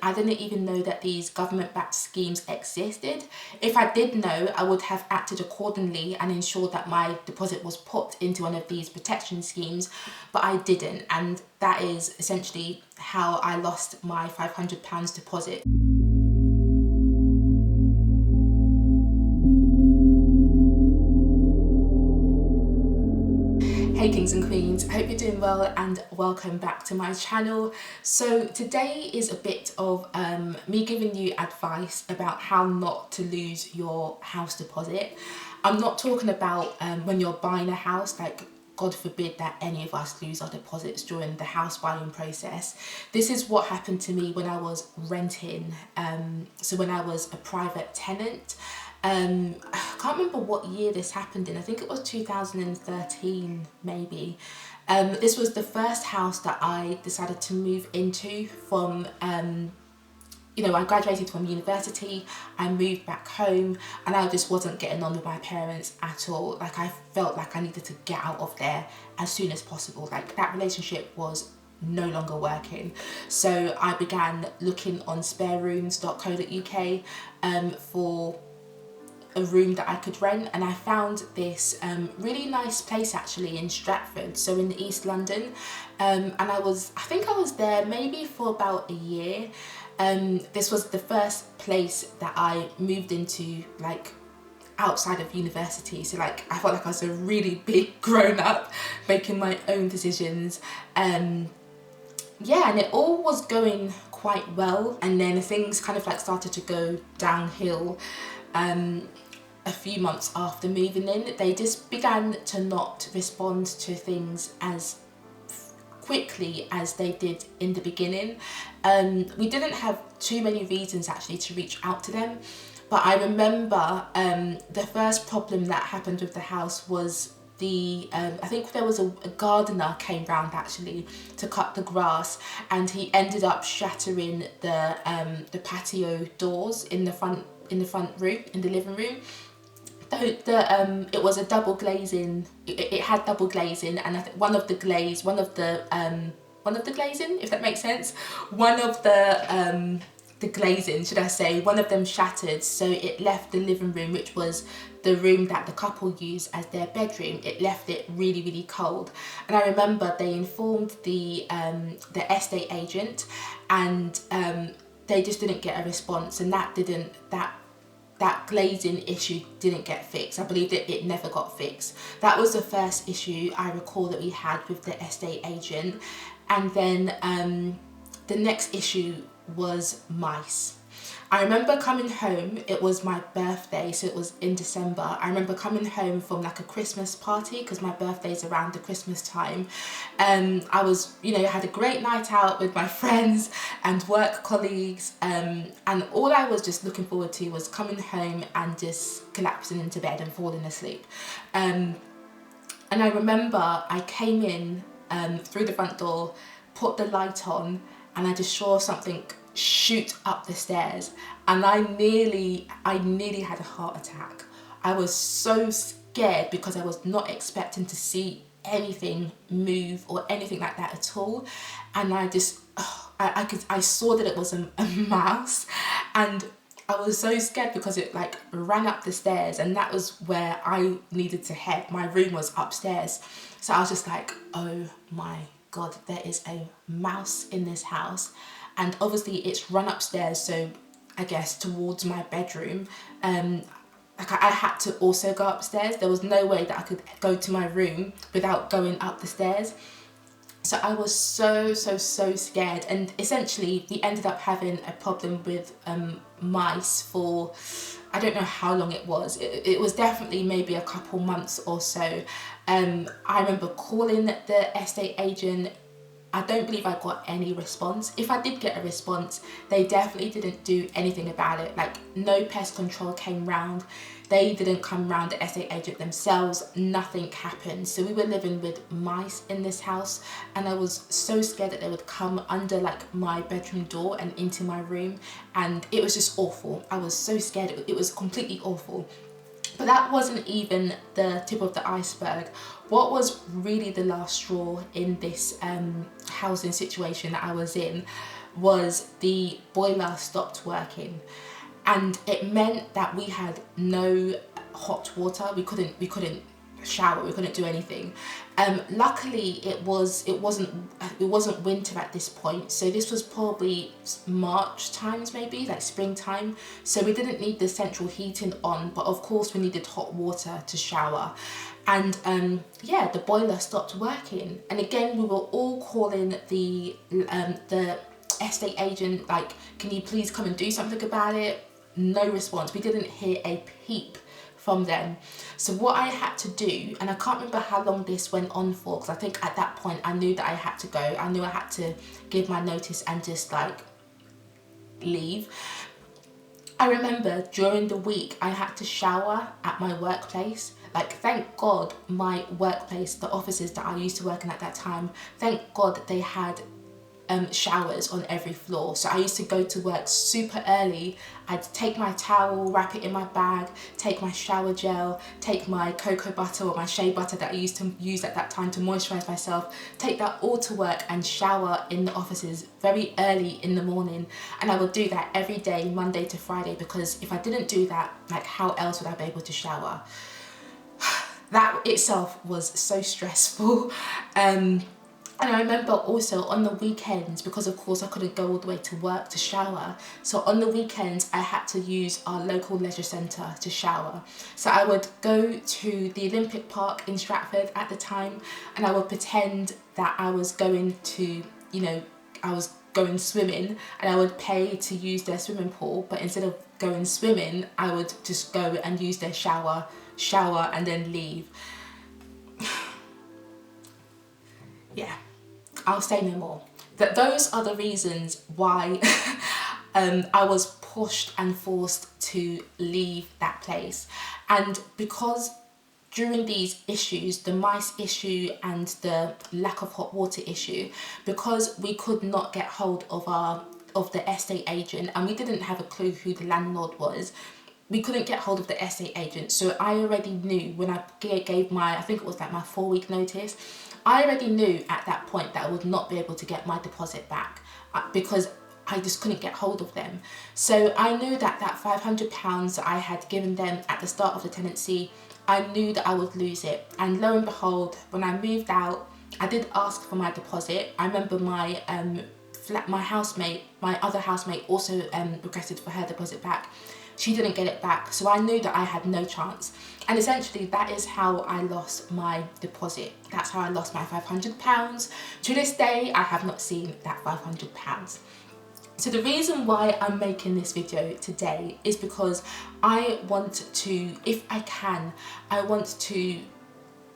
I didn't even know that these government-backed schemes existed. If I did know, I would have acted accordingly and ensured that my deposit was put into one of these protection schemes, but I didn't, and that is essentially how I lost my £500 deposit. Hey kings and queens, I hope you're doing well and welcome back to my channel. So today is a bit of me giving you advice about how not to lose your house deposit. I'm not talking about when you're buying a house, like God forbid that any of us lose our deposits during the house buying process. This is what happened to me when I was renting, so when I was a private tenant. I can't remember what year this happened in. I think it was 2013 maybe. This was the first house that I decided to move into from, I graduated from university, I moved back home, and I just wasn't getting on with my parents at all. Like, I felt like I needed to get out of there as soon as possible. Like, that relationship was no longer working. So I began looking on sparerooms.co.uk for a room that I could rent, and I found this really nice place actually in Stratford, so in East London, and I think I was there maybe for about a year. This was the first place that I moved into, like, outside of university, so like I felt like I was a really big grown up making my own decisions. Yeah, and it all was going quite well, and then things kind of like started to go downhill. A few months after moving in, they just began to not respond to things as quickly as they did in the beginning. We didn't have too many reasons actually to reach out to them, but I remember the first problem that happened with the house was I think there was a gardener came round actually to cut the grass, and he ended up shattering the patio doors in the front room, in the living room. It was a double glazing. It had double glazing, and I think one of the glazing, if that makes sense, one of the glazing, should I say, one of them shattered, so it left the living room, which was the room that the couple used as their bedroom, it left it really, really cold. And I remember they informed the estate agent, and they just didn't get a response, and that glazing issue didn't get fixed. I believe that it never got fixed. That was the first issue I recall that we had with the estate agent. And then the next issue was mice. I remember coming home, it was my birthday, so it was in December. I remember coming home from like a Christmas party, because my birthday's around the Christmas time. I was, had a great night out with my friends and work colleagues, and all I was just looking forward to was coming home and just collapsing into bed and falling asleep. And I remember I came in through the front door, put the light on, and I just saw something shoot up the stairs, and I nearly had a heart attack. I was so scared because I was not expecting to see anything move or anything like that at all, and I saw that it was a mouse, and I was so scared because it like ran up the stairs, and that was where I needed to head. My room was upstairs, so I was just like, oh my God, there is a mouse in this house. And obviously it's run upstairs, so I guess towards my bedroom. Like I had to also go upstairs. There was no way that I could go to my room without going up the stairs. So I was so scared, and essentially we ended up having a problem with mice for, I don't know how long it was. It was definitely maybe a couple months or so. I remember calling the estate agent. I don't believe I got any response. If I did get a response, they definitely didn't do anything about it. Like, no pest control came round. They didn't come round, the estate agent themselves. Nothing happened. So we were living with mice in this house, and I was so scared that they would come under like my bedroom door and into my room, and it was just awful. I was so scared. It was completely awful. But that wasn't even the tip of the iceberg. What was really the last straw in this housing situation that I was in was the boiler stopped working, and it meant that we had no hot water. We couldn't shower, we couldn't do anything. Luckily it wasn't winter at this point, so this was probably March times, maybe like springtime, so we didn't need the central heating on, but of course we needed hot water to shower. And yeah, the boiler stopped working, and again we were all calling the estate agent, like, can you please come and do something about it? No response. We didn't hear a peep from them. So what I had to do, and I can't remember how long this went on for, because I think at that point I knew that I had to go. I knew I had to give my notice and just like leave. I remember during the week I had to shower at my workplace. Like, thank God my workplace, the offices that I used to work in at that time, thank God they had showers on every floor. So I used to go to work super early. I'd take my towel, wrap it in my bag, take my shower gel, take my cocoa butter or my shea butter that I used to use at that time to moisturize myself, take that all to work and shower in the offices very early in the morning. And I would do that every day, Monday to Friday, because if I didn't do that, like, how else would I be able to shower? That itself was so stressful. And I remember also on the weekends, because of course I couldn't go all the way to work to shower, so on the weekends I had to use our local leisure centre to shower. So I would go to the Olympic Park in Stratford at the time, and I would pretend that I was going to, you know, I was going swimming, and I would pay to use their swimming pool, but instead of going swimming I would just go and use their shower and then leave. Yeah, I'll say no more. Those are the reasons why I was pushed and forced to leave that place. And because during these issues, the mice issue and the lack of hot water issue, because we could not get hold of the estate agent, and we didn't have a clue who the landlord was, we couldn't get hold of the estate agent. So I already knew when I gave my, I think it was like my 4-week notice, I already knew at that point that I would not be able to get my deposit back because I just couldn't get hold of them. So I knew that that £500 that I had given them at the start of the tenancy, I knew that I would lose it. And lo and behold, when I moved out, I did ask for my deposit. I remember my other housemate also requested for her deposit back. She didn't get it back, so I knew that I had no chance. And essentially that is how I lost my deposit. That's how I lost my £500. To this day, I have not seen that £500. So the reason why I'm making this video today is because I want to, if I can, I want to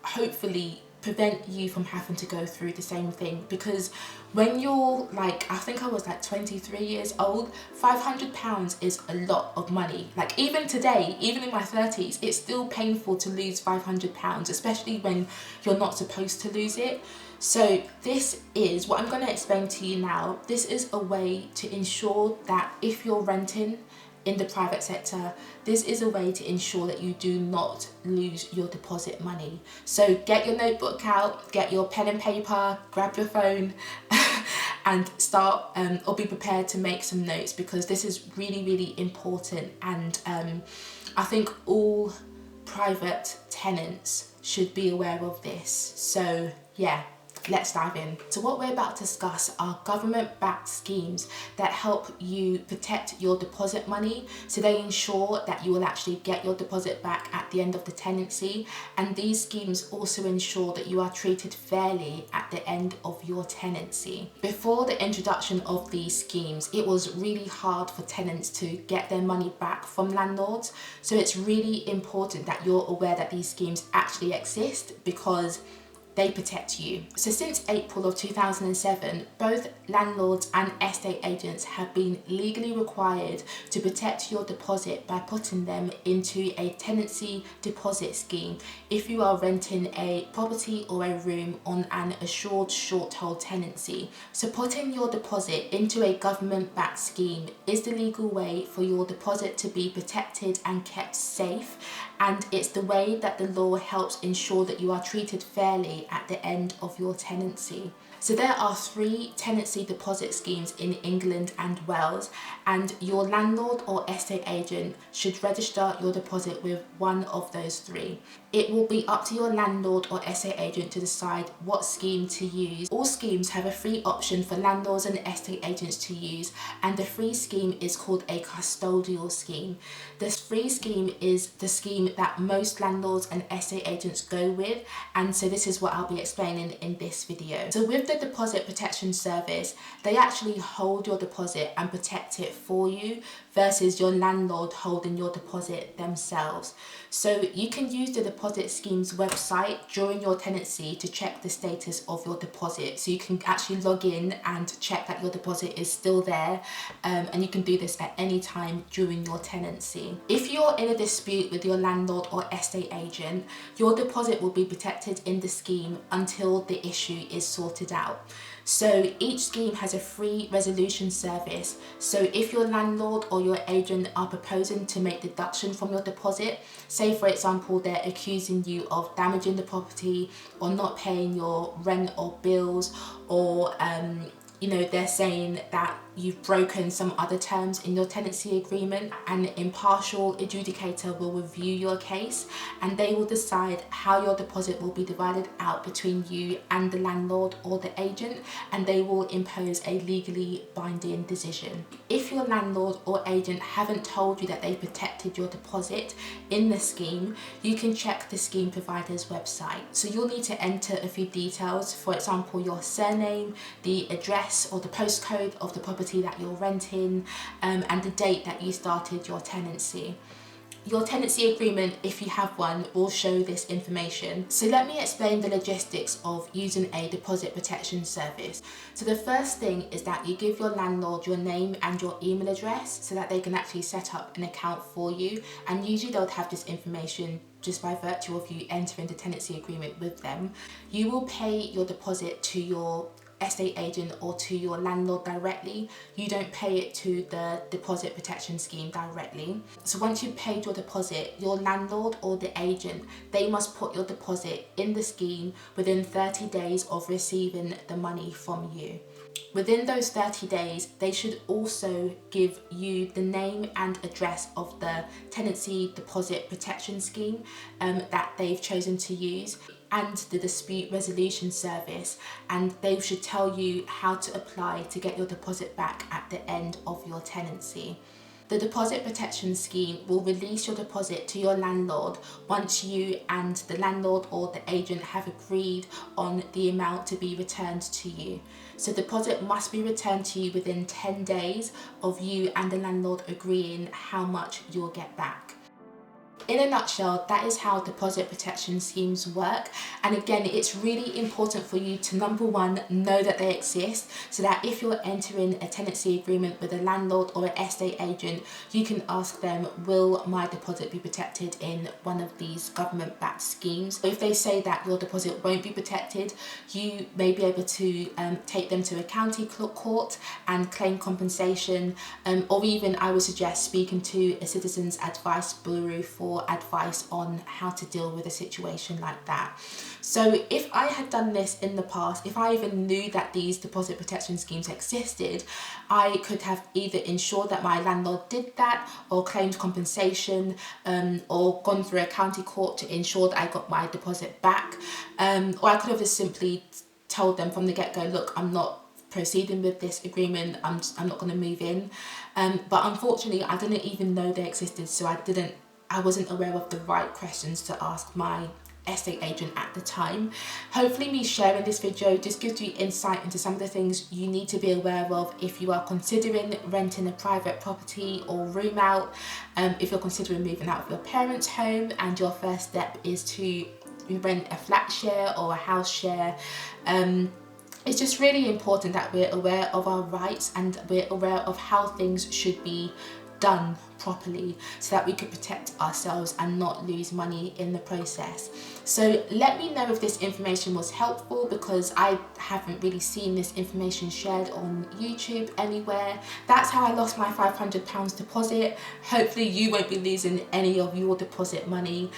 hopefully prevent you from having to go through the same thing. Because when you're like, I think I was like 23 years old, £500 is a lot of money. Like, even today, even in my 30s, it's still painful to lose £500, especially when you're not supposed to lose it. So this is what I'm going to explain to you now. This is a way to ensure that if you're renting in the private sector, this is a way to ensure that you do not lose your deposit money. So get your notebook out, get your pen and paper, grab your phone and start or be prepared to make some notes, because this is really, really important. And I think all private tenants should be aware of this. So yeah, let's dive in. So what we're about to discuss are government-backed schemes that help you protect your deposit money. So they ensure that you will actually get your deposit back at the end of the tenancy. And these schemes also ensure that you are treated fairly at the end of your tenancy. Before the introduction of these schemes, it was really hard for tenants to get their money back from landlords. So it's really important that you're aware that these schemes actually exist, because they protect you. So since April of 2007, both landlords and estate agents have been legally required to protect your deposit by putting them into a tenancy deposit scheme if you are renting a property or a room on an assured short-hold tenancy. So putting your deposit into a government-backed scheme is the legal way for your deposit to be protected and kept safe, and it's the way that the law helps ensure that you are treated fairly at the end of your tenancy. So there are 3 tenancy deposit schemes in England and Wales, and your landlord or estate agent should register your deposit with one of those 3. It will be up to your landlord or estate agent to decide what scheme to use. All schemes have a free option for landlords and estate agents to use, and the free scheme is called a custodial scheme. This free scheme is the scheme that most landlords and estate agents go with, and so this is what I'll be explaining in this video. So with the deposit protection service, they actually hold your deposit and protect it for you versus your landlord holding your deposit themselves. So you can use the deposit scheme's website during your tenancy to check the status of your deposit. So you can actually log in and check that your deposit is still there, and you can do this at any time during your tenancy. If you're in a dispute with your landlord or estate agent, your deposit will be protected in the scheme until the issue is sorted out. So each scheme has a free resolution service. So if your landlord or your agent are proposing to make deduction from your deposit, say for example they're accusing you of damaging the property or not paying your rent or bills, or they're saying that you've broken some other terms in your tenancy agreement, an impartial adjudicator will review your case and they will decide how your deposit will be divided out between you and the landlord or the agent, and they will impose a legally binding decision. If your landlord or agent haven't told you that they protected your deposit in the scheme, you can check the scheme provider's website. So you'll need to enter a few details, for example your surname, the address or the postcode of the property that you're renting, and the date that you started your tenancy. Your tenancy agreement, if you have one, will show this information. So let me explain the logistics of using a deposit protection service. So the first thing is that you give your landlord your name and your email address so that they can actually set up an account for you, and usually they'll have this information just by virtue of you entering the tenancy agreement with them. You will pay your deposit to your estate agent or to your landlord directly. You don't pay it to the deposit protection scheme directly. So once you've paid your deposit, your landlord or the agent, they must put your deposit in the scheme within 30 days of receiving the money from you. Within those 30 days, they should also give you the name and address of the tenancy deposit protection scheme that they've chosen to use, and the dispute resolution service, and they should tell you how to apply to get your deposit back at the end of your tenancy. The deposit protection scheme will release your deposit to your landlord once you and the landlord or the agent have agreed on the amount to be returned to you. So deposit must be returned to you within 10 days of you and the landlord agreeing how much you'll get back. In a nutshell, that is how deposit protection schemes work. And again, it's really important for you to, number one, know that they exist, so that if you're entering a tenancy agreement with a landlord or an estate agent, you can ask them, will my deposit be protected in one of these government-backed schemes? If they say that your deposit won't be protected, you may be able to take them to a county court and claim compensation, or even I would suggest speaking to a citizens advice bureau for advice on how to deal with a situation like that. So if I had done this in the past, if I even knew that these deposit protection schemes existed, I could have either ensured that my landlord did that, or claimed compensation, or gone through a county court to ensure that I got my deposit back, or I could have just simply told them from the get-go, look, I'm not proceeding with this agreement, I'm not going to move in. But unfortunately, I didn't even know they existed, so I wasn't aware of the right questions to ask my estate agent at the time. Hopefully me sharing this video just gives you insight into some of the things you need to be aware of if you are considering renting a private property or room out, if you're considering moving out of your parents' home and your first step is to rent a flat share or a house share. It's just really important that we're aware of our rights and we're aware of how things should be done properly, so that we could protect ourselves and not lose money in the process. So let me know if this information was helpful, because I haven't really seen this information shared on YouTube anywhere. That's how I lost my £500 deposit. Hopefully you won't be losing any of your deposit money.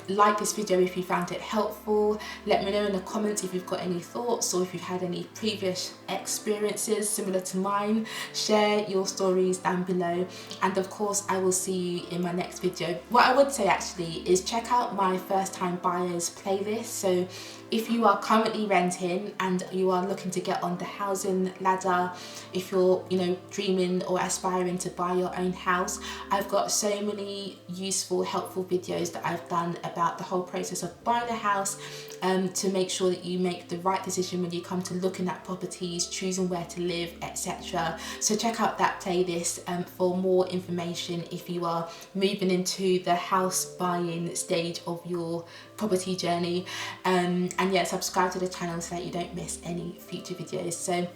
Like this video if you found it helpful. Let me know in the comments if you've got any thoughts, or if you've had any previous experiences similar to mine. Share your stories down below, and of course I will see you in my next video. What I would say actually is check out my first time buyers playlist. So if you are currently renting and you are looking to get on the housing ladder, if you're dreaming or aspiring to buy your own house, I've got so many useful, helpful videos that I've done about the whole process of buying a house, to make sure that you make the right decision when you come to looking at properties, choosing where to live, etc. So check out that playlist for more information if you are moving into the house buying stage of your property journey. And yeah, subscribe to the channel so that you don't miss any future videos. So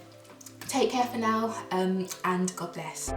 take care for now, and God bless.